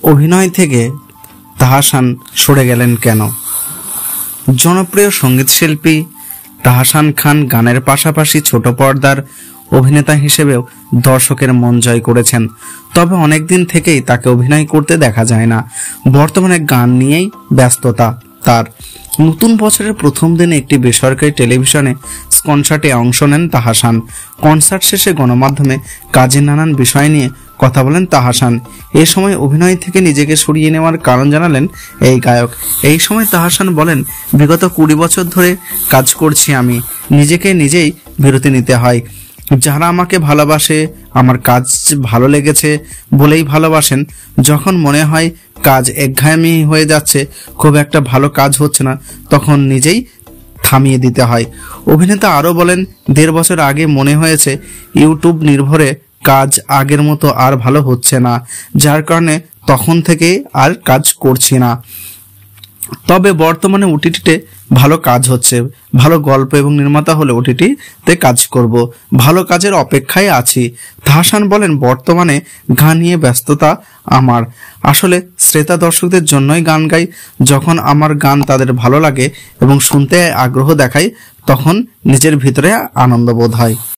অভিনয় থেকে তাহসান সরে গেলেন কেন? জনপ্রিয় সঙ্গীতশিল্পী তাহসান খান গানের পাশাপাশি ছোট পর্দার অভিনেতা হিসেবেও দর্শকের মন জয় করেছেন। তবে অনেকদিন থেকেই তাকে অভিনয় করতে দেখা যায় না। বর্তমানে গান নিয়েই ব্যস্ততা তার। নতুন বছরের প্রথম দিনে একটি বেসরকারি টেলিভিশনে কনসার্টে অংশ নেন তাহসান। কনসার্ট শেষে গণমাধ্যমে কাজের নানান বিষয় নিয়ে কথা বলেন তাহসান। এ সময় অভিনয় থেকে নিজেকে সরিয়ে নেওয়ার কারণ জানালেন এই গায়ক। এই সময় তাহসান বলেন, বিগত 20 বছর ধরে কাজ করছি আমি, নিজেকে নিজেই বিরতি নিতে হয়। যারা আমাকে ভালোবাসে, আমার কাজ ভালো লেগেছে বলেই ভালোবাসেন। যখন মনে হয় কাজ একঘেয়েমি হয়ে যাচ্ছে, খুব একটা ভালো কাজ হচ্ছে না, তখন নিজেই থামিয়ে দিতে হয়। অভিনেতা আরও বলেন, 1.5 বছর আগে মনে হয়েছে ইউটিউব নির্ভরে কাজ আগের মতো আর ভালো হচ্ছে না, যার কারণে তখন থেকে আর কাজ করছি না। তবে বর্তমানে ওটিটিতে ভালো কাজ হচ্ছে, ভালো গল্প এবং নির্মাতা হলে ওটিটিতে কাজ করব, ভালো কাজের অপেক্ষায় আছি। তাহসান বলেন, বর্তমানে গান নিয়ে ব্যস্ততা আমার। আসলে শ্রোতা দর্শকদের জন্যই গান গাই। যখন আমার গান তাদের ভালো লাগে এবং শুনতে আগ্রহ দেখায়, তখন নিজের ভিতরে আনন্দ বোধ হয়।